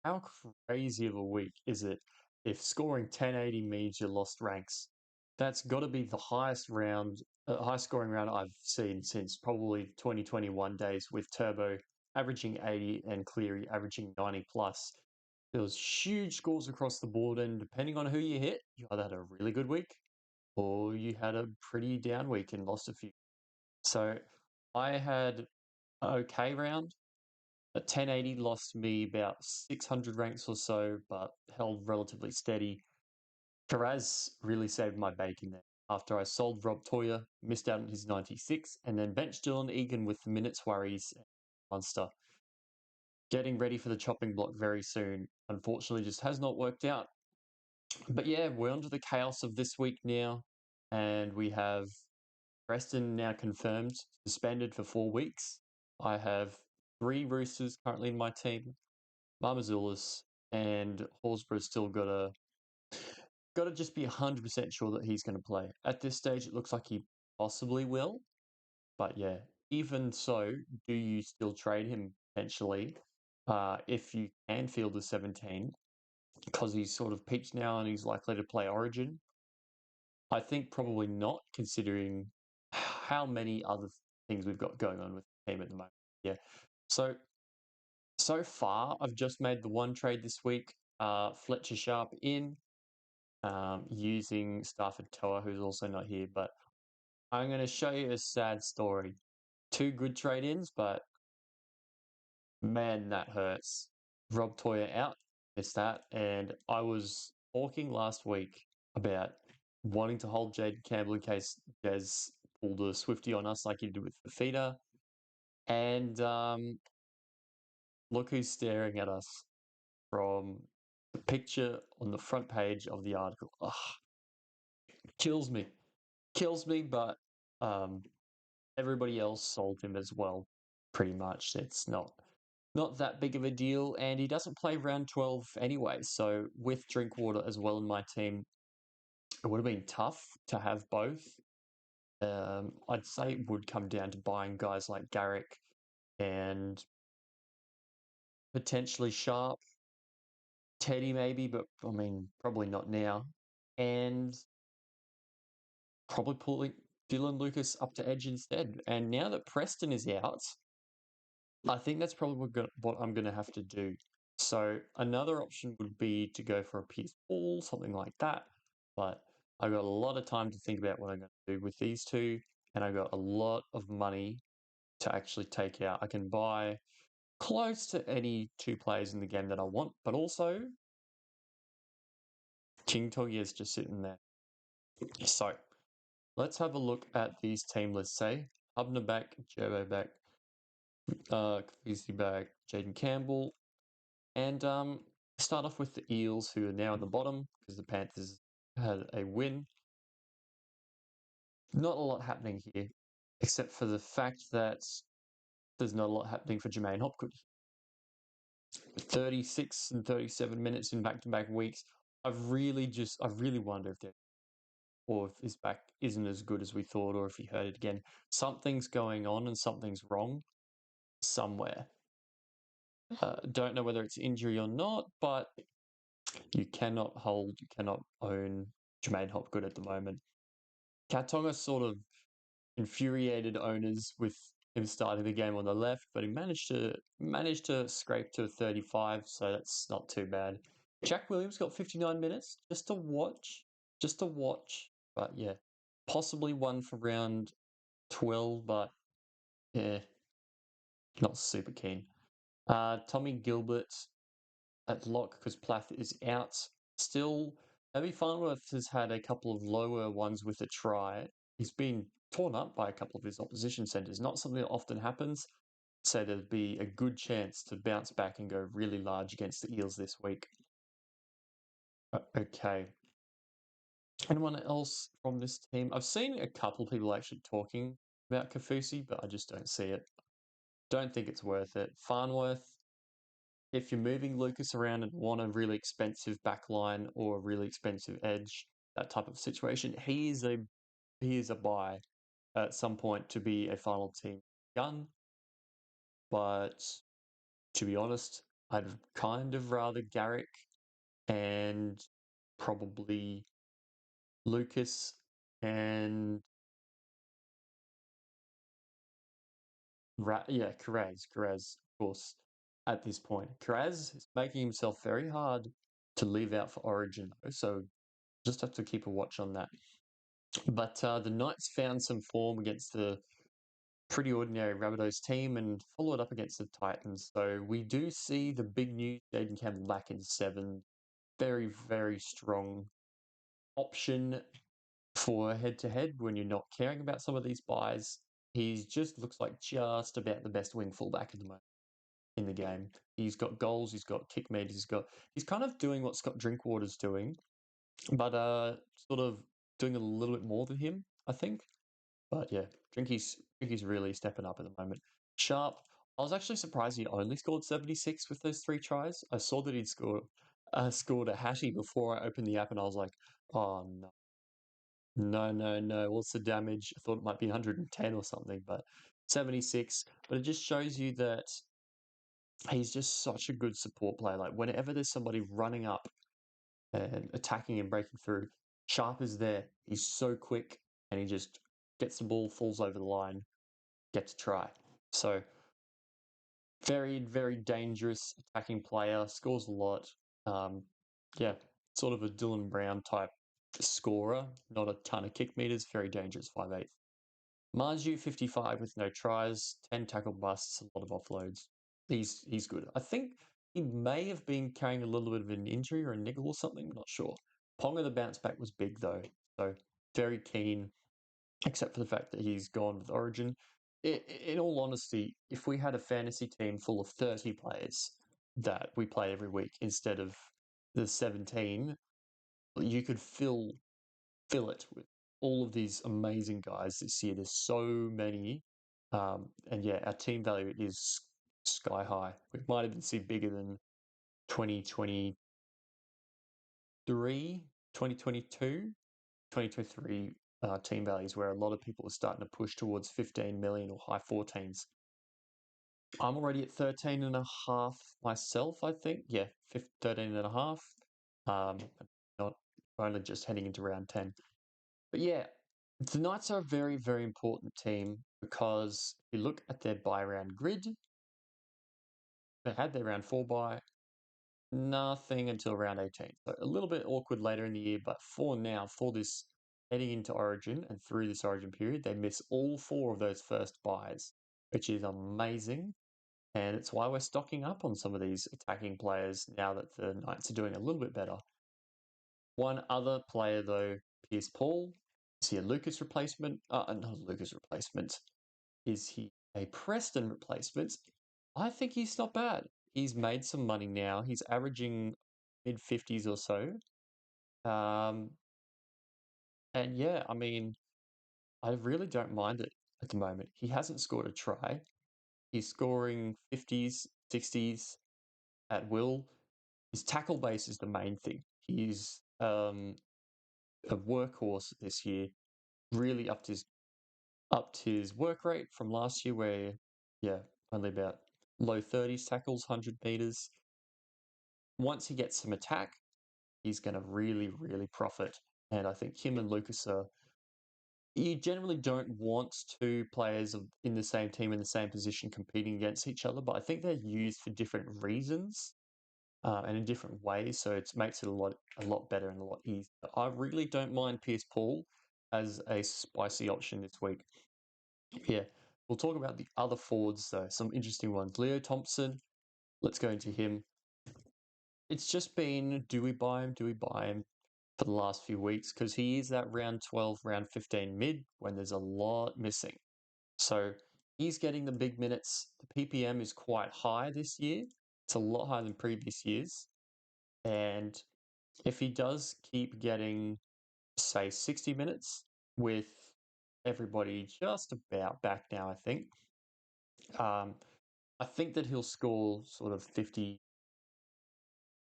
how crazy of a week is it if scoring 1080 means you lost ranks? That's got to be the highest scoring round I've seen since probably 2021 days with Turbo averaging 80 and Cleary averaging 90 plus. There was huge scores across the board, and depending on who you hit, you either had a really good week or you had a pretty down week and lost a few. So I had an okay round. A 1080 lost me about 600 ranks or so, but held relatively steady. Karaz really saved my bacon there. After I sold Rob Toya, missed out on his 96, and then benched Dylan Egan with the minutes worries and Munster. Getting ready for the chopping block very soon. Unfortunately, just has not worked out. But yeah, we're on to the chaos of this week now, and we have Preston now confirmed, suspended for 4 weeks. I have 3 Roosters currently in my team. Marmazulis and Horsburgh's still got to just be 100% sure that he's going to play. At this stage, it looks like he possibly will. But yeah, even so, do you still trade him potentially if you can field the 17? Because he's sort of peaked now and he's likely to play Origin. I think probably not, considering how many other things we've got going on with the team at the moment. Yeah. So far, I've just made the one trade this week. Fletcher Sharp in, using Stafford Toa, who's also not here. But I'm going to show you a sad story. 2 good trade-ins, but man, that hurts. Rob Toya out, missed that. And I was talking last week about wanting to hold Jaden Campbell in case Jez pulled a Swifty on us like he did with the feda. And look who's staring at us from the picture on the front page of the article. Ugh, kills me. Kills me, but everybody else sold him as well, pretty much. It's not that big of a deal, and he doesn't play round 12 anyway. So with Drinkwater as well in my team, it would have been tough to have both. I'd say it would come down to buying guys like Garrick and potentially Sharp, Teddy maybe, but I mean probably not now, and probably pulling Dylan Lucas up to edge instead. And now that Preston is out, I think that's probably what I'm going to have to do. So another option would be to go for a Pierce Ball, something like that. But I got a lot of time to think about what I'm going to do with these two, and I got a lot of money to actually take out. I can buy close to any 2 players in the game that I want, but also King Togi is just sitting there. So let's have a look at these team lists. Say Hubner back, Jerbo back, Kavisi back, Jaden Campbell, and start off with the Eels, who are now at the bottom because the Panthers had a win. Not a lot happening here, except for the fact that there's not a lot happening for Jermaine Hopgood. 36 and 37 minutes in back-to-back weeks. I really wonder if or if his back isn't as good as we thought, or if he hurt it again. Something's going on and something's wrong somewhere. Don't know whether it's injury or not, but you cannot own Jermaine Hopgood at the moment. Katonga sort of infuriated owners with him starting the game on the left, but he managed to scrape to a 35, so that's not too bad. Jack Williams got 59 minutes just to watch. But yeah, possibly one for round 12, but yeah, not super keen. Tommy Gilbert at lock because Plath is out. Still, Abby Farnworth has had a couple of lower ones with a try. He's been torn up by a couple of his opposition centres. Not something that often happens. So there'd be a good chance to bounce back and go really large against the Eels this week. Okay. Anyone else from this team? I've seen a couple of people actually talking about Kafusi, but I just don't see it. Don't think it's worth it. Farnworth, if you're moving Lucas around and want a really expensive backline or a really expensive edge, that type of situation, he is a buy at some point to be a final team gun. But to be honest, I'd kind of rather Garrick and probably Lucas and Carraz, of course, at this point. Carraz is making himself very hard to leave out for Origin, though, so just have to keep a watch on that. But the Knights found some form against the pretty ordinary Rabbitohs team and followed up against the Titans. So we do see the big news, Jaden Campbell back in 7. Very, very strong option for head-to-head when you're not caring about some of these buys. He just looks like just about the best wing fullback at the moment in the game. He's got goals, he's got kick meters, he's kind of doing what Scott Drinkwater's doing, but sort of doing a little bit more than him, I think. But yeah, Drinky's really stepping up at the moment. Sharp, I was actually surprised he only scored 76 with those 3 tries. I saw that he'd scored a hattie before I opened the app, and I was like, oh no. No. What's the damage? I thought it might be 110 or something, but 76. But it just shows you that he's just such a good support player. Like, whenever there's somebody running up and attacking and breaking through, Sharp is there. He's so quick, and he just gets the ball, falls over the line, gets a try. So, very, very dangerous attacking player, scores a lot. Yeah, sort of a Dylan Brown type scorer, not a ton of kick meters, very dangerous 5'8". Marju 55 with no tries, 10 tackle busts, a lot of offloads. He's good. I think he may have been carrying a little bit of an injury or a niggle or something, not sure. Ponga, the bounce back was big though, so very keen, except for the fact that he's gone with Origin. In all honesty, if we had a fantasy team full of 30 players that we play every week instead of the 17, you could fill it with all of these amazing guys this year. There's so many. And yeah, our team value is sky high. We might even see bigger than 2023, 2022, 2023 team values, where a lot of people are starting to push towards 15 million or high 14s. I'm already at 13 and a half myself, I think. Yeah, 13 and a half. Not only just heading into round 10. But yeah, the Knights are a very, very important team because if you look at their buy round grid, they had their round 4 buy, nothing until round 18. So a little bit awkward later in the year, but for now, for this heading into Origin and through this Origin period, they miss all 4 of those first buys, which is amazing. And it's why we're stocking up on some of these attacking players now that the Knights are doing a little bit better. One other player, though, Pierce Paul. Is he a Lucas replacement? Not a Lucas replacement. Is he a Preston replacement? I think he's not bad. He's made some money now. He's averaging mid-50s or so. And yeah, I mean, I really don't mind it at the moment. He hasn't scored a try. He's scoring 50s, 60s at will. His tackle base is the main thing. He's a workhorse this year. Really upped his work rate from last year, where only about low 30s tackles, 100 meters. Once he gets some attack, he's going to really, really profit. And I think him and Lucas are. You generally don't want 2 players in the same team in the same position competing against each other, but I think they're used for different reasons. And in different ways, so it makes it a lot better and a lot easier. I really don't mind Pierce Paul as a spicy option this week. Yeah, we'll talk about the other forwards though, some interesting ones. Leo Thompson, let's go into him. It's just been, do we buy him? Do we buy him for the last few weeks? Because he is that round 12, round 15 mid when there's a lot missing. So he's getting the big minutes. The PPM is quite high this year. It's a lot higher than previous years. And if he does keep getting, say, 60 minutes with everybody just about back now, I think that he'll score sort of 50,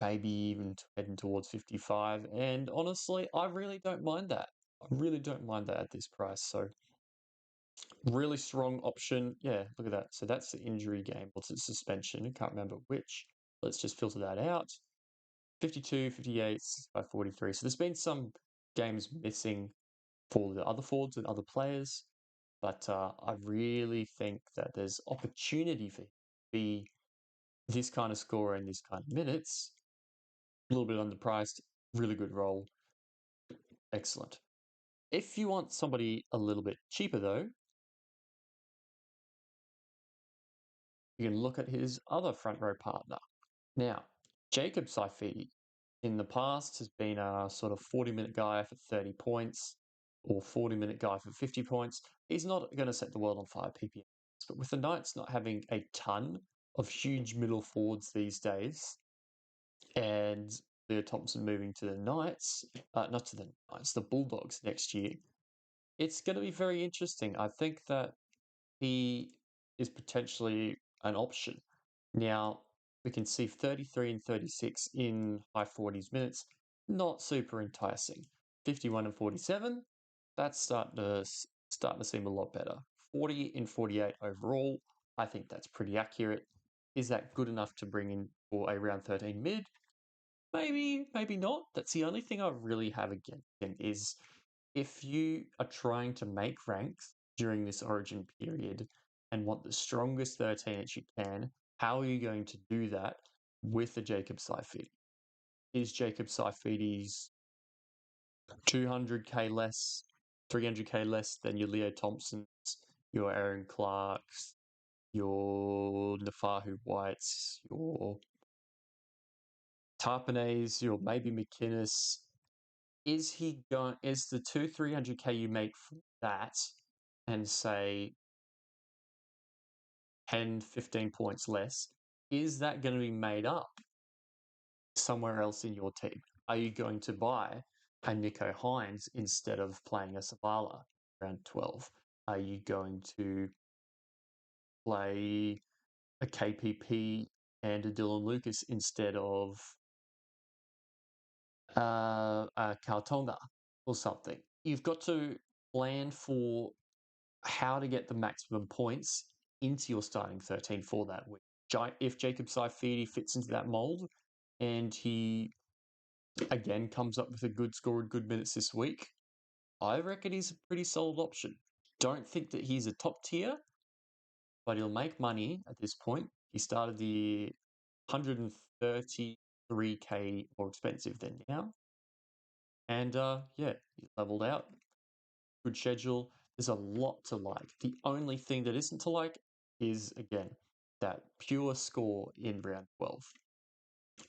maybe even heading towards 55. And honestly, I really don't mind that. I really don't mind that at this price. So really strong option. Yeah, look at that. So that's the injury game. What's it? Suspension. I can't remember which. let's just filter that out. 52, 58, 65, 43. So there's been some games missing for the other forwards and other players, but I really think that there's opportunity for him to be this kind of scorer in this kind of minutes. A little bit underpriced, really good role. Excellent. If you want somebody a little bit cheaper, though, you can look at his other front row partner. Now, Jacob Saifiti in the past has been a sort of 40-minute guy for 30 points or 40-minute guy for 50 points. He's not going to set the world on fire PPM. But with the Knights not having a ton of huge middle forwards these days, and Leo Thompson moving to the Knights, not to the Knights, the Bulldogs next year, it's going to be very interesting. I think that he is potentially an option. Now, we can see 33 and 36 in high 40s minutes, not super enticing. 51 and 47, that's starting to seem a lot better. 40 and 48 overall, I think that's pretty accurate. Is that good enough to bring in for a round 13 mid? Maybe, maybe not. That's the only thing I really have against him is if you are trying to make ranks during this origin period and want the strongest 13 that you can, how are you going to do that with the Jacob Saifiti? Is Jacob Saifiti's 200k less, 300k less than your Leo Thompsons, your Erin Clarks, your Nafahu Whites, your Tarpanese, your maybe McInnes? Is he going? Is the 300k you make from that, and say 10, 15 points less, is that going to be made up somewhere else in your team? Are you going to buy a Nico Hines instead of playing a Savala around 12? Are you going to play a KPP and a Dylan Lucas instead of a Kaltonga or something? You've got to plan for how to get the maximum points into your starting 13 for that week. If Jacob Saifiti fits into that mold and he again comes up with a good score and good minutes this week, I reckon he's a pretty solid option. Don't think that he's a top tier, but he'll make money at this point. He started the year 133k more expensive than now. And yeah, he's leveled out. Good schedule. There's a lot to like. The only thing that isn't to like is, again, that pure score in round 12.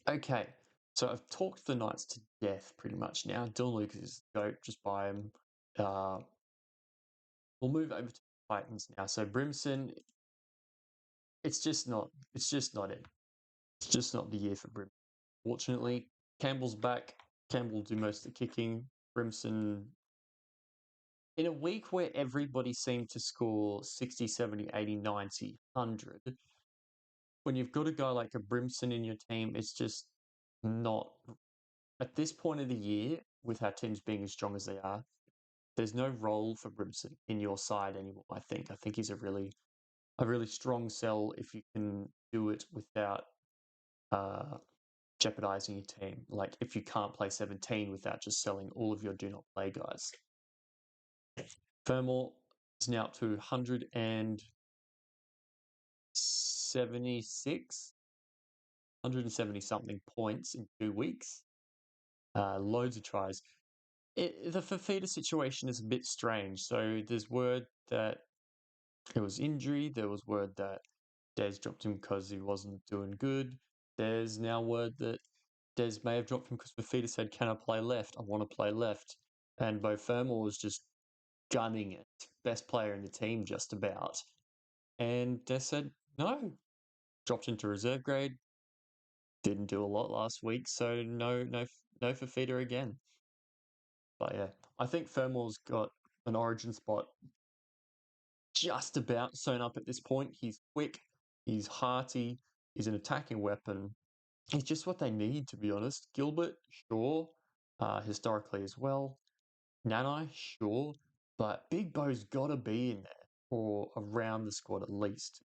Okay, so I've talked the Knights to death pretty much now. Dylan Lucas is the GOAT, just buy him. We'll move over to the Titans now. So Brimson, it's just not it. It's just not the year for Brimson. Fortunately, Campbell's back. Campbell will do most of the kicking. Brimson, in a week where everybody seemed to score 60, 70, 80, 90, 100, when you've got a guy like a Brimson in your team, it's just not, at this point of the year, with our teams being as strong as they are, there's no role for Brimson in your side anymore, I think. I think he's a really strong sell if you can do it without jeopardizing your team. Like if you can't play 17 without just selling all of your do not play guys. Fermor is now up to 176, 170 something points in 2 weeks. Loads of tries. The Fafita situation is a bit strange. So there's word that it was injury. There was word that Des dropped him because he wasn't doing good. There's now word that Des may have dropped him because Fafita said, "Can I play left? I want to play left." And Bo Fermor was just gunning it, best player in the team just about. And Des said, no, dropped into reserve grade, didn't do a lot last week, so no for Fafita again. But yeah, I think Fermor's got an origin spot just about sewn up at this point. He's quick, he's hearty, he's an attacking weapon. He's just what they need, to be honest. Gilbert, sure, historically as well. Nanai, sure, but Big Bo's got to be in there or around the squad at least.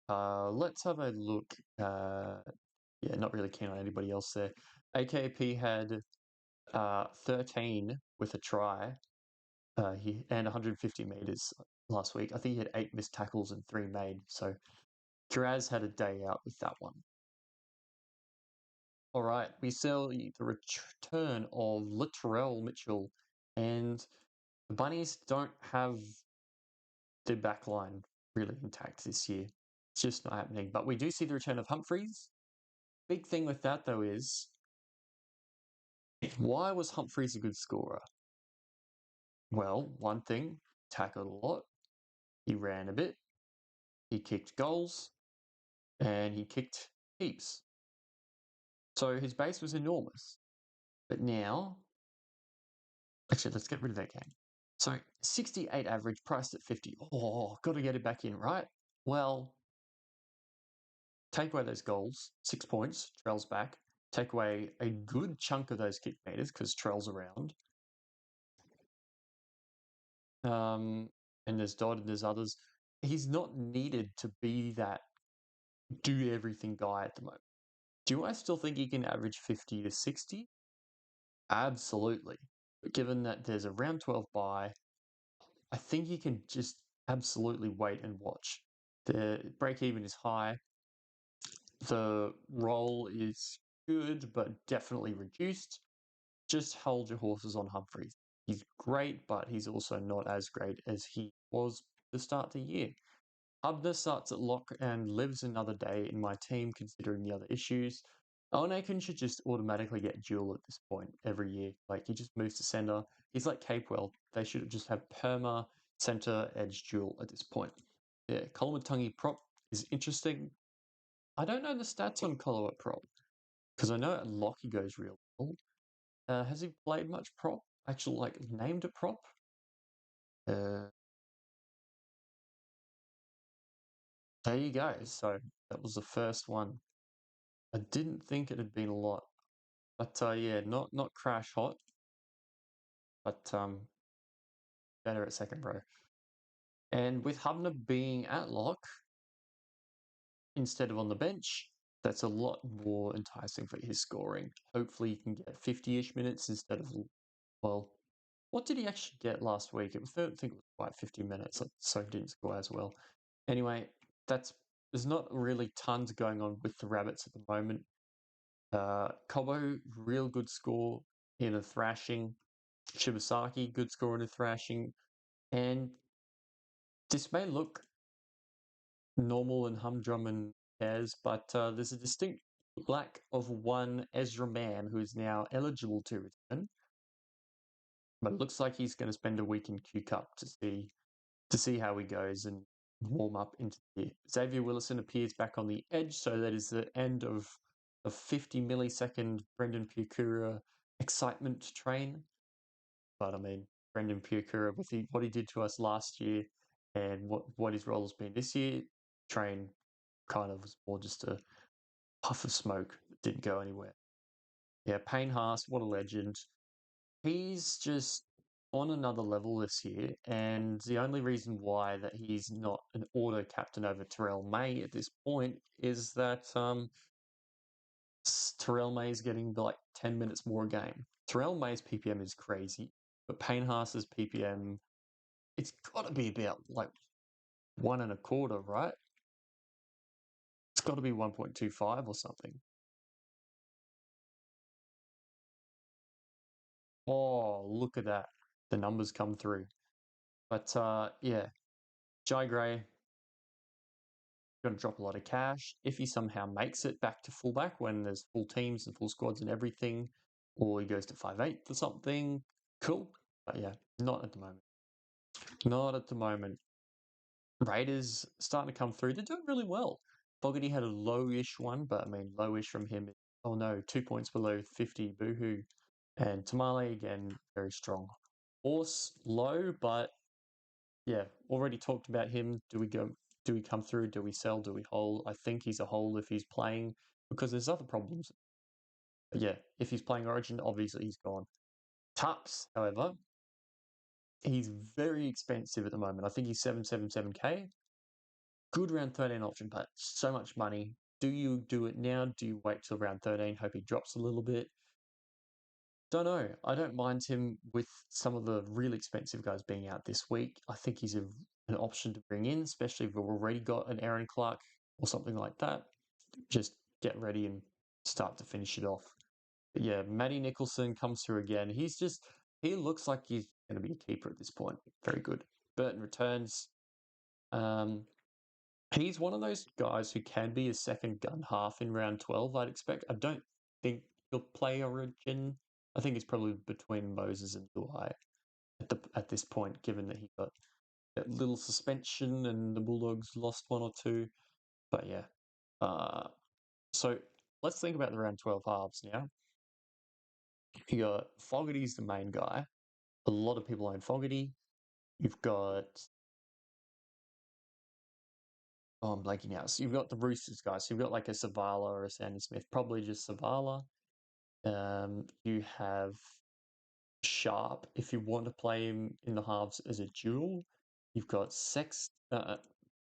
Let's have a look. Yeah, not really keen on anybody else there. AKP had 13 with a try. He and 150 meters last week. I think he had 8 missed tackles and 3 made. So Kiraz had a day out with that one. All right, we sell the return of Latrell Mitchell, and the Bunnies don't have their back line really intact this year. It's just not happening. But we do see the return of Humphreys. Big thing with that, though, is why was Humphreys a good scorer? Well, one thing, tackled a lot, he ran a bit, he kicked goals, and he kicked heaps. So his base was enormous. But now, actually, let's get rid of that game. So 68 average, priced at 50. Oh, got to get it back in, right? Well, take away those goals, 6 points, Trell's back. Take away a good chunk of those kick meters because Trell's around. And there's Dodd and there's others. He's not needed to be that do everything guy at the moment. Do I still think he can average 50 to 60? Absolutely. But given that there's a round 12 bye, I think you can just absolutely wait and watch. The break even is high. The roll is good, but definitely reduced. Just hold your horses on Humphreys. He's great, but he's also not as great as he was to start the year. Hubner starts at lock and lives another day in my team, considering the other issues. Owen Aiken should just automatically get dual at this point every year. Like, he just moves to center. He's like Capewell. They should just have perma, center, edge dual at this point. Yeah, Kolomatangi prop is interesting. I don't know the stats on Kolo at prop, because I know at lock he goes real well. Has he played much prop? Actually, like, named a prop? Uh, there you go. So that was the first one. I didn't think it had been a lot. But yeah, not crash hot, but better at second row. And with Hubner being at lock instead of on the bench, that's a lot more enticing for his scoring. Hopefully, he can get 50-ish minutes instead of, well, what did he actually get last week? I don't think it was quite 50 minutes, so he didn't score as well. Anyway, there's not really tons going on with the Rabbits at the moment. Kobo, real good score in a thrashing. Shibasaki, good score in a thrashing. And this may look normal and humdrum and cares, but there's a distinct lack of one Ezra Mann who is now eligible to return. But it looks like he's going to spend a week in Q Cup to see how he goes and warm up into the year. Xavier Willison appears back on the edge, so that is the end of a 50 millisecond Brendan Pukura excitement train. But I mean, Brendan Pukura, with what he did to us last year and what his role has been this year, train kind of was more just a puff of smoke that didn't go anywhere. Yeah, Payne Haas, what a legend. He's just on another level this year, and the only reason why that he's not an auto captain over Terrell May at this point is that Terrell May is getting like 10 minutes more a game. Terrell May's PPM is crazy, but Payne Haas's PPM, it's got to be about like 1.25, right? It's got to be 1.25 or something. Oh, look at that. The numbers come through. But yeah, Jai Gray going to drop a lot of cash. If he somehow makes it back to fullback when there's full teams and full squads and everything, or he goes to 5'8" or something, cool. But yeah, not at the moment. Not at the moment. Raiders starting to come through. They're doing really well. Fogarty had a low-ish one, but I mean, low-ish from him. Oh no, 2 points below 50, boohoo. And Tamale, again, very strong. Horse, low, but yeah, already talked about him. Do we come through? Do we sell? Do we hold? I think he's a hold if he's playing, because there's other problems. But yeah, if he's playing Origin, obviously he's gone. Tups, however, he's very expensive at the moment. I think he's 777k. Good round 13 option, but so much money. Do you do it now? Do you wait till round 13, hope he drops a little bit? Don't know. I don't mind him with some of the really expensive guys being out this week. I think he's an option to bring in, especially if we've already got an Erin Clark or something like that. Just get ready and start to finish it off. But yeah, Matty Nicholson comes through again. He looks like he's going to be a keeper at this point. Very good. Burton returns. Um, he's one of those guys who can be a second gun half in round 12, I'd expect. I don't think he'll play Origin. I think it's probably between Moses and Luai at this point, given that he got that little suspension and the Bulldogs lost one or two. But yeah. So let's think about the round 12 halves now. You got Fogarty's the main guy. A lot of people own Fogarty. You've got I'm blanking out. So you've got the Roosters guys. So you've got like a Savala or a Sandy Smith, probably just Savala. You have Sharp if you want to play him in the halves as a dual. You've got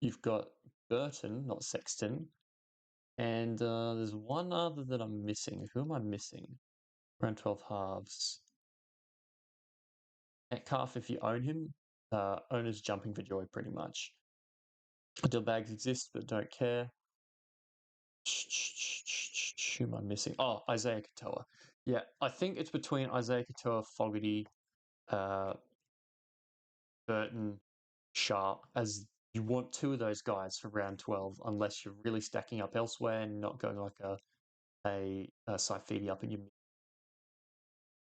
you've got Burton, not Sexton, and there's one other that I'm missing. Who am I missing? Round 12 halves. Metcalf, if you own him, owners jumping for joy pretty much. Deal bags exist, but don't care. Who am I missing? Oh, Isaiah Katoa. Yeah, I think it's between Isaiah Katoa, Fogarty, uh, Burton, Sharp, as you want two of those guys for round 12, unless you're really stacking up elsewhere and not going like a Saifiti up in your.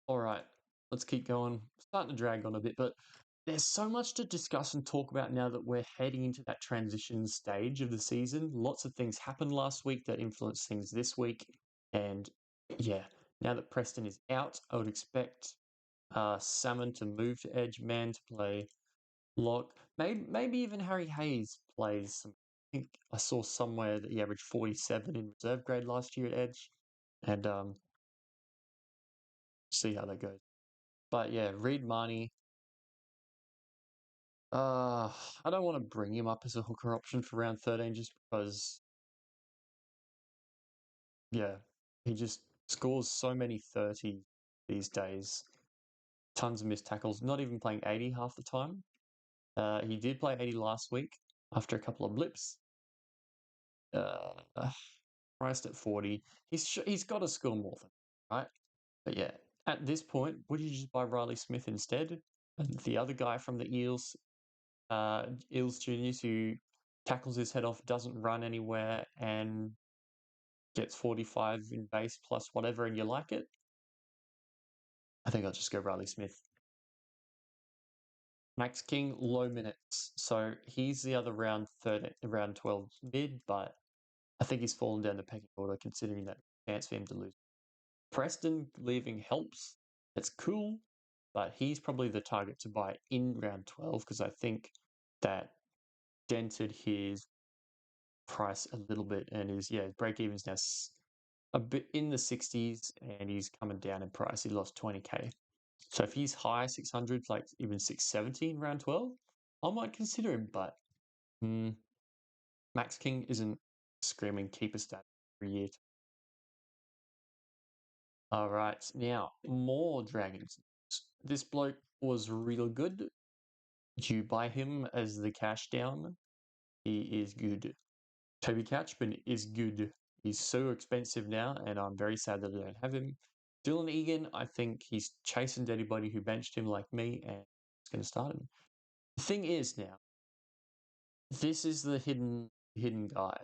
All right, let's keep going. Starting to drag on a bit, but there's so much to discuss and talk about now that we're heading into that transition stage of the season. Lots of things happened last week that influenced things this week. And yeah, now that Preston is out, I would expect Salmon to move to edge, Man to play lock. Maybe even Harry Hayes plays some. I think I saw somewhere that he averaged 47 in reserve grade last year at edge. And see how that goes. But yeah, Reed Marnie. I don't want to bring him up as a hooker option for round 13 just because, yeah, he just scores so many 30 these days. Tons of missed tackles, not even playing 80 half the time. He did play 80 last week after a couple of blips. Uh, Priced at 40. He's got to score more than right? But yeah, at this point, would you just buy Riley Smith instead? And the other guy from the Eels juniors who tackles his head off, doesn't run anywhere, and gets 45 in base plus whatever, and you like it? I think I'll just go Riley Smith. Max King, low minutes. So he's the other round 13, round 12 mid, but I think he's fallen down the pecking order considering that chance for him to lose. Preston leaving helps. That's cool, but he's probably the target to buy in round 12 because I think that dented his price a little bit and his break even's now a bit in the 60s and he's coming down in price. He lost 20k. So if he's high 600, like even 670 in round 12, I might consider him, but Max King isn't screaming keeper stat every year. All right, now more Dragons. This bloke was real good. Do you buy him as the cash down? He is good. Toby Catchman is good. He's so expensive now, and I'm very sad that I don't have him. Dylan Egan, I think he's chasing anybody who benched him like me, and he's going to start him. The thing is now, this is the hidden guy.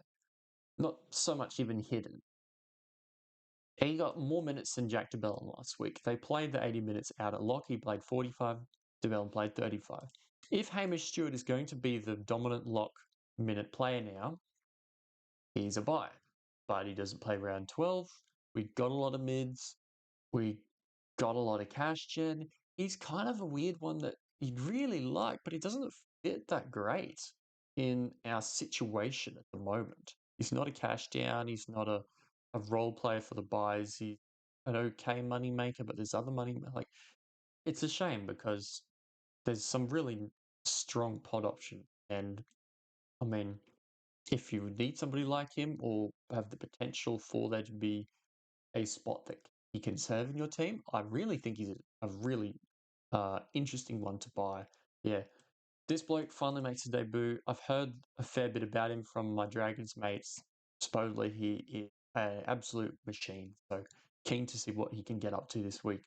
Not so much even hidden. He got more minutes than Jack DeBellin last week. They played the 80 minutes out at lock. He played 45. DeBellin played 35. If Hamish Stewart is going to be the dominant lock minute player now, he's a buy. But he doesn't play round 12. We got a lot of mids. We got a lot of cash gen. He's kind of a weird one that you'd really like, but he doesn't fit that great in our situation at the moment. He's not a cash down. He's not a role player for the buys. He's an okay money maker, but there's other money. Like, it's a shame because there's some really strong pod option. And I mean, if you need somebody like him or have the potential for there to be a spot that he can serve in your team, I really think he's a really interesting one to buy. Yeah, this bloke finally makes his debut. I've heard a fair bit about him from my Dragons mates. Supposedly he is an absolute machine. So keen to see what he can get up to this week.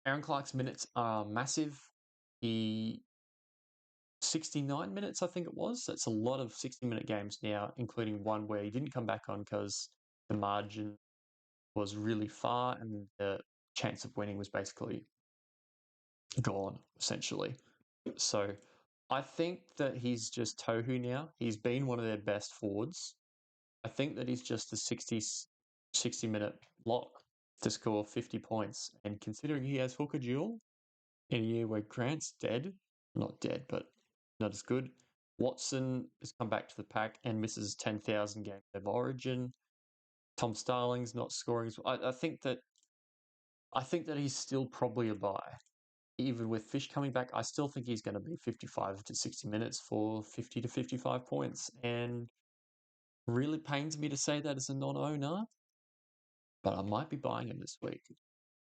Aaron Clark's minutes are massive. He 69 minutes, I think it was. That's a lot of 60-minute games now, including one where he didn't come back on because the margin was really far and the chance of winning was basically gone, essentially. So I think that he's just Tohu now. He's been one of their best forwards. I think that he's just a 60-minute lock to score 50 points. And considering he has hooker duel in a year where Grant's dead, not dead, but not as good, Watson has come back to the pack and misses 10,000 games of origin. Tom Starling's not scoring. I think that he's still probably a buy. Even with Fish coming back, I still think he's going to be 55 to 60 minutes for 50 to 55 points. And really pains me to say that as a non-owner, but I might be buying him this week.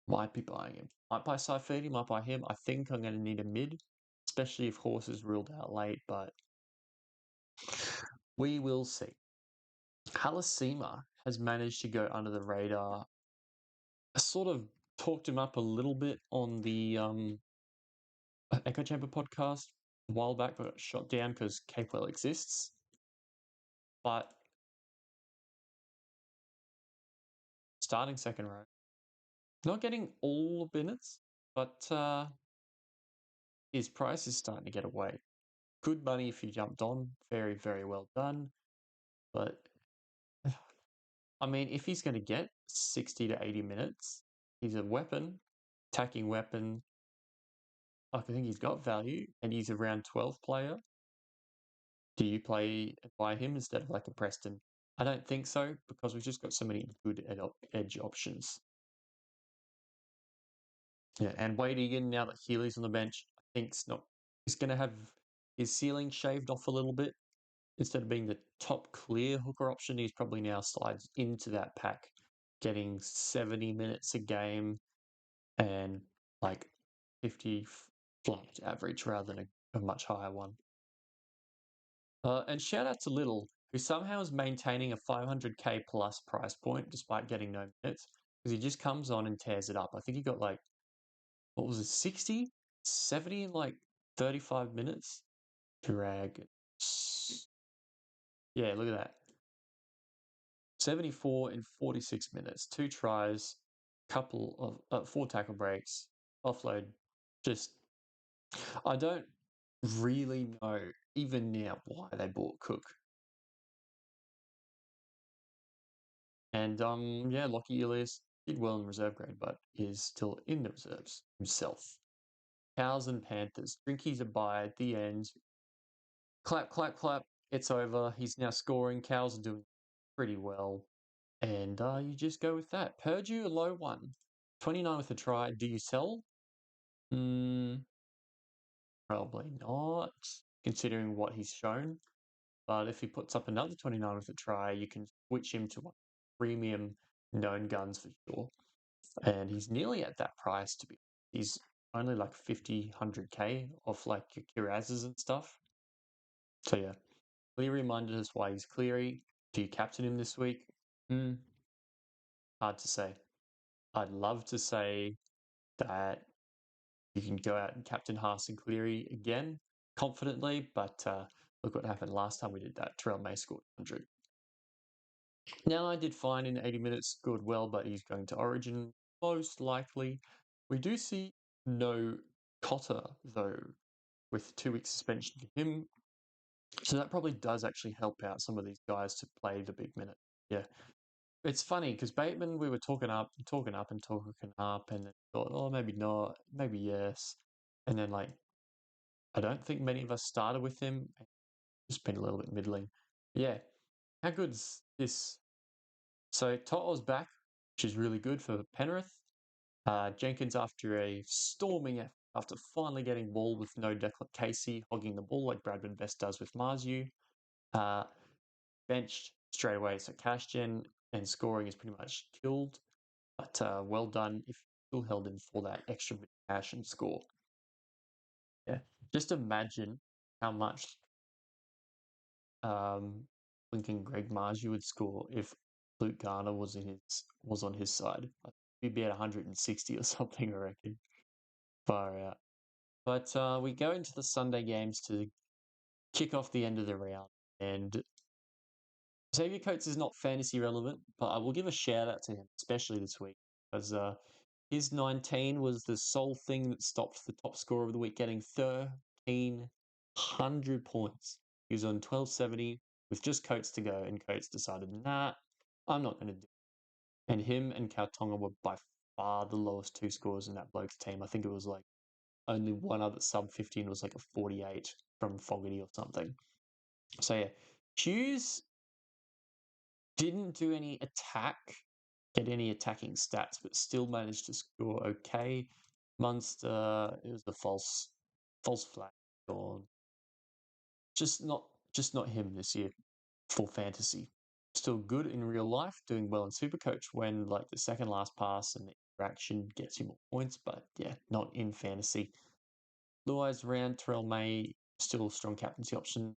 Might be buying him. Might buy Saifiti, might buy him. I think I'm going to need a mid, especially if Horse is ruled out late, but we will see. Halasima has managed to go under the radar. I sort of talked him up a little bit on the Echo Chamber podcast a while back, but got shot down because Capewell exists. But starting second row, not getting all the minutes, but his price is starting to get away. Good money if you jumped on. Very, very well done. But I mean, if he's going to get 60 to 80 minutes, he's a weapon, attacking weapon. I think he's got value, and he's a round 12 player. Do you buy him instead of like a Preston? I don't think so, because we've just got so many good edge options. Yeah, and Wade Egan, now that Healy's on the bench, I think he's going to have his ceiling shaved off a little bit. Instead of being the top clear hooker option, he's probably now slides into that pack, getting 70 minutes a game and like 50 flat average rather than a much higher one. And shout out to Little, who somehow is maintaining a 500k plus price point despite getting no minutes, because he just comes on and tears it up. I think he got like, what was it, 60, 70 in like 35 minutes? Drag. Yeah, look at that. 74 in 46 minutes, 2 tries, couple of 4 tackle breaks, offload. Just, I don't really know even now why they bought Cook. And yeah, Lockie Ilias did well in reserve grade, but is still in the reserves himself. Cows and Panthers. Drinky's a buy at the end. Clap, clap, clap. It's over. He's now scoring. Cows are doing pretty well. And you just go with that. Purdue, a low one. 29 with a try. Do you sell? Probably not, considering what he's shown. But if he puts up another 29 with a try, you can switch him to premium known guns for sure. And he's nearly at that price to be. He's only like 50, 100k off like your Kirazes and stuff. So yeah, Cleary reminded us why he's Cleary. Do you captain him this week? Hard to say. I'd love to say that you can go out and captain Haas and Cleary again confidently, but look what happened last time we did that. Terrell May scored 100. Now, I did fine in 80 minutes, scored well, but he's going to Origin most likely. We do see no Cotter, though, with 2 weeks suspension for him. So that probably does actually help out some of these guys to play the big minute. Yeah. It's funny because Bateman, we were talking up, and then thought, oh, maybe not, maybe yes. And then, like, I don't think many of us started with him. It's been a little bit middling. Yeah. How good's this? So Toto's back, which is really good for Penrith. Jenkins, after a storming effort, after finally getting ball with no Declan Casey hogging the ball like Bradman Best does with Marzu. benched straight away. So cash gen and scoring is pretty much killed. But well done if you still held him for that extra bit of cash and score. Yeah. Just imagine how much Lincoln Greg Margie would score if Luke Garner was on his side. He'd be at 160 or something, I reckon. Far out. But we go into the Sunday games to kick off the end of the round. And Xavier Coates is not fantasy relevant, but I will give a shout out to him, especially this week, because his 19 was the sole thing that stopped the top scorer of the week getting 1,300 points. He was on 1270 with just Coates to go, and Coates decided, nah, I'm not going to do it. And him and Kautonga were by far the lowest two scores in that bloke's team. I think it was like only one other sub 15 was like a 48 from Fogarty or something. So yeah, Hughes didn't do any get any attacking stats, but still managed to score okay. Munster, it was a false flag gone. Just not him this year for fantasy. Still good in real life, doing well in Supercoach when like the second last pass and the interaction gets you more points, but yeah, not in fantasy. Blue Eyes round, Terrell May, still a strong captaincy option.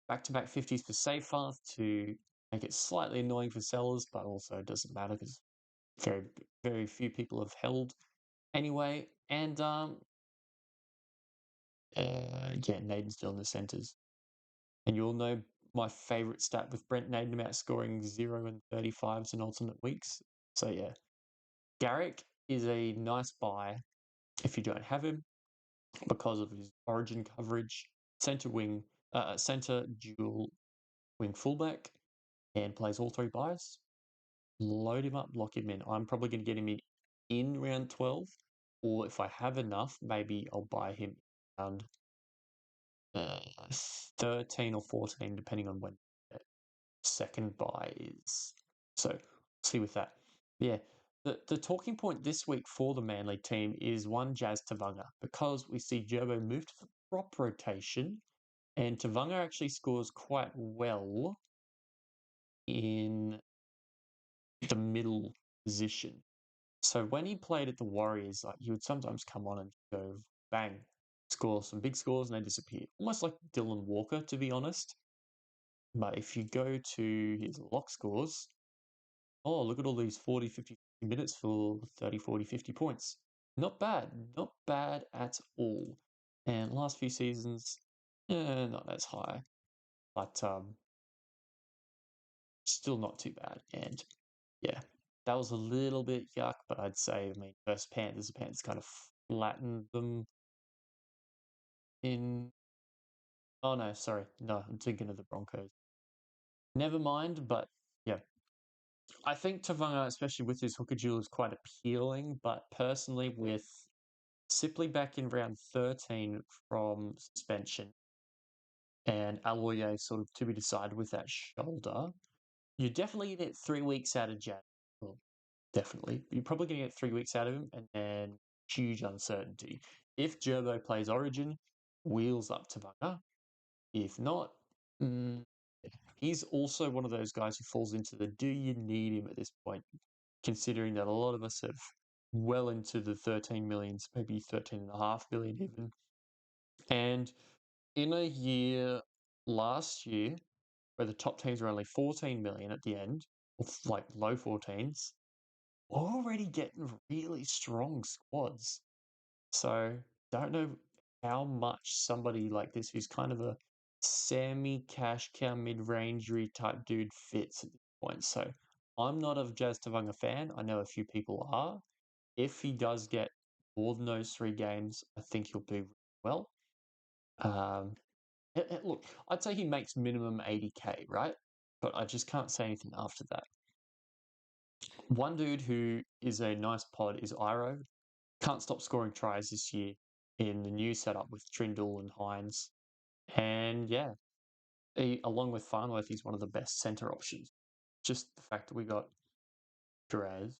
Back-to-back 50s for Safer to make it slightly annoying for sellers, but also doesn't matter because very, very few people have held anyway. And yeah, Naden's still in the centres. And you'll know my favourite stat with Brent Naden about scoring 0 and 35s in alternate weeks. So yeah, Garrick is a nice buy if you don't have him because of his origin coverage, centre dual wing fullback, and plays all three buys. Load him up, lock him in. I'm probably going to get him in round 12, or if I have enough, maybe I'll buy him around 13 or 14, depending on when the second buy is. So, see with that. Yeah, the talking point this week for the Manly team is one Jazz Tevaga, because we see Gerbo move to the prop rotation, and Tevaga actually scores quite well in the middle position. So when he played at the Warriors, like he would sometimes come on and go bang, score some big scores and they disappear. Almost like Dylan Walker, to be honest. But if you go to his lock scores, oh, look at all these 40, 50 minutes for 30, 40, 50 points. Not bad at all. And last few seasons, not as high, but still not too bad. And yeah, that was a little bit yuck, but I'd say, versus Panthers, the Panthers kind of flattened them in. Oh, no, sorry. No, I'm thinking of the Broncos. Never mind, but yeah. I think Tevaga, especially with his hooker duel, is quite appealing, but personally, with Sipley back in round 13 from suspension and Aloye sort of to be decided with that shoulder, you're definitely going to get 3 weeks out of Jad. Well, definitely. You're probably going to get 3 weeks out of him and then huge uncertainty. If Gerbo plays Origin, wheels up Tevaga. If not, he's also one of those guys who falls into the do you need him at this point, considering that a lot of us have well into the 13 millions, maybe 13.5 million even. And in a year last year, where the top teams were only 14 million at the end, or like low 14s, already getting really strong squads. So don't know how much somebody like this, who's kind of a semi-cash cow mid-rangery type dude, fits at this point. So I'm not a Jazz Tevaga fan. I know a few people are. If he does get more than those 3 games, I think he'll do well. Look, I'd say he makes minimum 80k, right? But I just can't say anything after that. One dude who is a nice pod is Iro. Can't stop scoring tries this year in the new setup with Trindle and Hines. And yeah, along with Farnworth, he's one of the best centre options. Just the fact that we got Draz,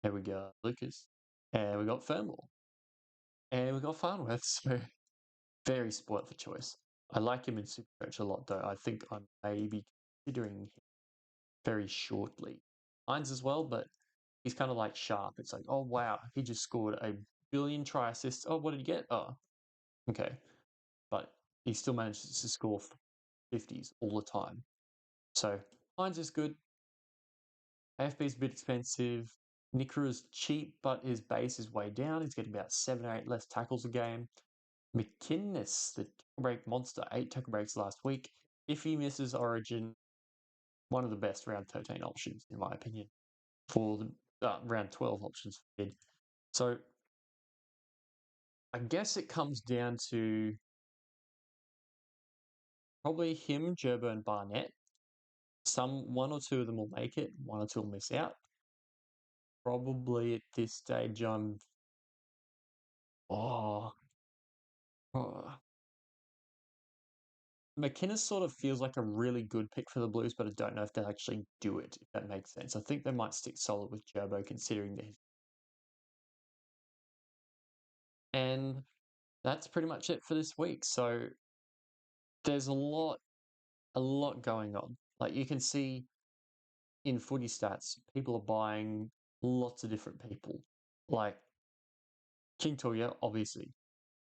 and we got Lucas, and we got Fernmore, and we got Farnworth. So very spoilt for choice. I like him in Supercoach a lot, though. I think I'm maybe considering him very shortly. Hines as well, but he's kind of like Sharp. It's like, oh wow, he just scored a billion try assists. Oh, what did he get? Oh, okay, but he still manages to score 50s all the time. So Hines is good. AFB is a bit expensive. Nikra is cheap, but his base is way down. He's getting about 7 or 8 less tackles a game. McInnes, the tackle break monster, 8 tackle breaks last week. If he misses Origin, one of the best round 13 options, in my opinion, for the round 12 options for mid. So I guess it comes down to probably him, Gerber, and Barnett. One or two of them will make it, one or two will miss out. Probably at this stage, oh, oh. McInnes sort of feels like a really good pick for the Blues, but I don't know if they'll actually do it, if that makes sense. I think they might stick solid with Gerbo considering this. And that's pretty much it for this week. So there's a lot going on. Like you can see in footy stats, people are buying lots of different people. Like King Tuya, obviously,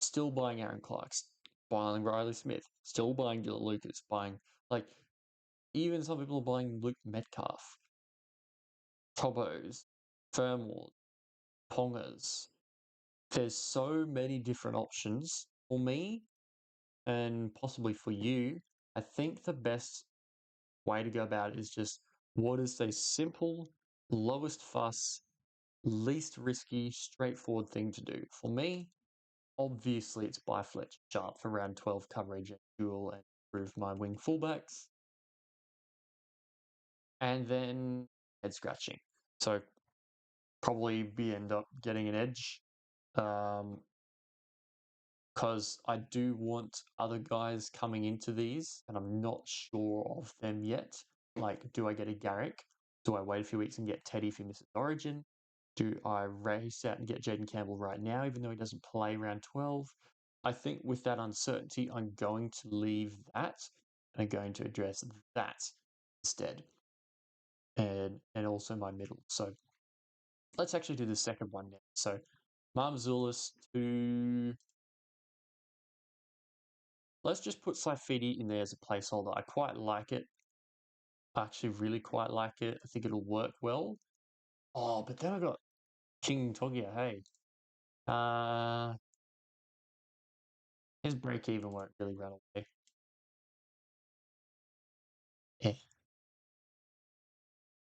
still buying Aaron Clarks, buying Riley Smith, still buying Dylan Lucas, buying like even some people are buying Luke Metcalf, Tobos, Fermor, Pongas. There's so many different options for me and possibly for you. I think the best way to go about it is just what is a simple, lowest fuss, least risky, straightforward thing to do. For me, obviously it's buy Fletcher Sharp for round 12 coverage and dual and improve my wing fullbacks. And then head scratching. So probably be end up getting an edge. Because I do want other guys coming into these, and I'm not sure of them yet. Like, do I get a Garrick? Do I wait a few weeks and get Teddy if he misses Origin? Do I race out and get Jaden Campbell right now, even though he doesn't play round 12? I think with that uncertainty, I'm going to leave that and I'm going to address that instead. And also my middle. So let's actually do the second one now. So Marmzulis to let's just put Saifiti in there as a placeholder. I quite like it. I actually really quite like it. I think it'll work well. Oh, but then I got King Togia. Hey, uh, his break even won't really run away. Yeah,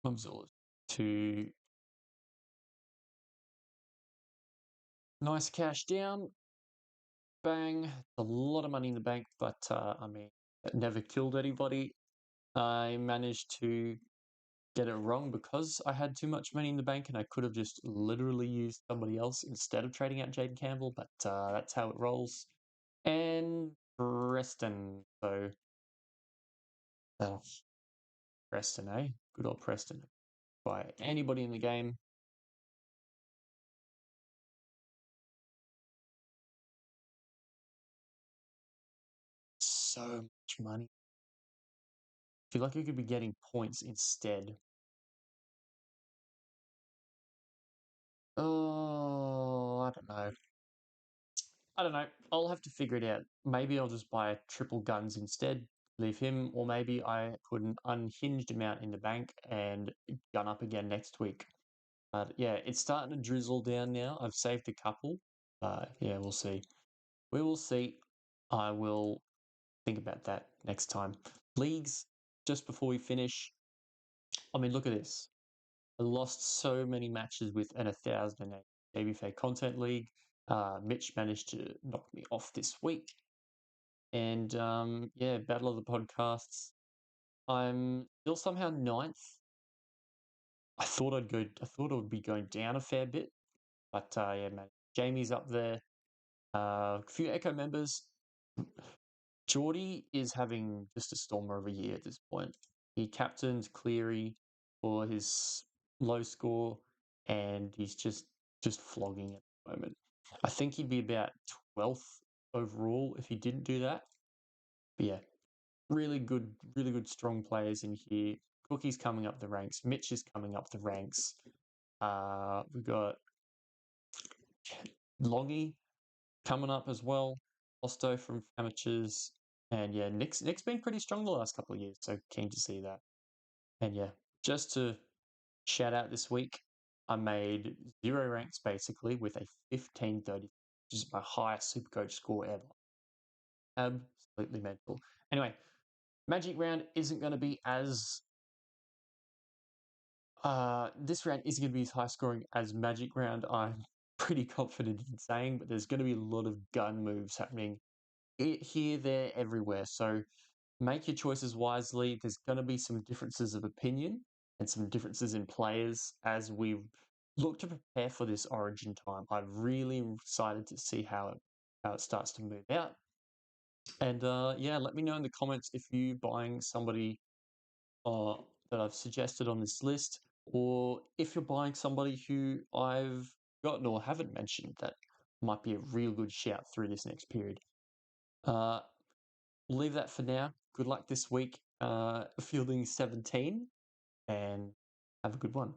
Mumzilla to nice cash down. Bang, a lot of money in the bank, but I mean, it never killed anybody. I managed to get it wrong because I had too much money in the bank and I could have just literally used somebody else instead of trading out Jaden Campbell, but that's how it rolls. And Preston. So, uh, Preston, eh? Good old Preston. By anybody in the game. So much money. I feel like you could be getting points instead. Oh, I don't know. I don't know. I'll have to figure it out. Maybe I'll just buy triple guns instead, leave him, or maybe I put an unhinged amount in the bank and gun up again next week. But yeah, it's starting to drizzle down now. I've saved a couple. Yeah, we'll see. We will see. I will think about that next time. Leagues, just before we finish. I mean, look at this. I lost so many matches with an 1,008 ABFA Content League. Mitch managed to knock me off this week. And yeah, Battle of the Podcasts. I'm still somehow ninth. I thought I would be going down a fair bit, but yeah, man. Jamie's up there. A few Echo members. Geordie is having just a stormer of a year at this point. He captained Cleary for his low score, and he's just flogging at the moment. I think he'd be about 12th overall if he didn't do that. But yeah, really good strong players in here. Cookie's coming up the ranks. Mitch is coming up the ranks. We've got Longy coming up as well. Osto from amateurs. And yeah, Nick's been pretty strong the last couple of years, so keen to see that. And yeah, just to shout out this week, I made 0 ranks basically with a 1530, which is my highest Supercoach score ever. Absolutely mental. Anyway, Magic Round isn't going to be as this round isn't going to be as high scoring as Magic Round. I'm pretty confident in saying, but there's going to be a lot of gun moves happening here, there, everywhere. So make your choices wisely. There's going to be some differences of opinion and some differences in players as we look to prepare for this Origin time. I'm really excited to see how it starts to move out. And yeah, let me know in the comments if you buying somebody uh, that I've suggested on this list, or if you're buying somebody who I've gotten or haven't mentioned that might be a real good shout through this next period. Uh, leave that for now. Good luck this week, fielding 17, and have a good one.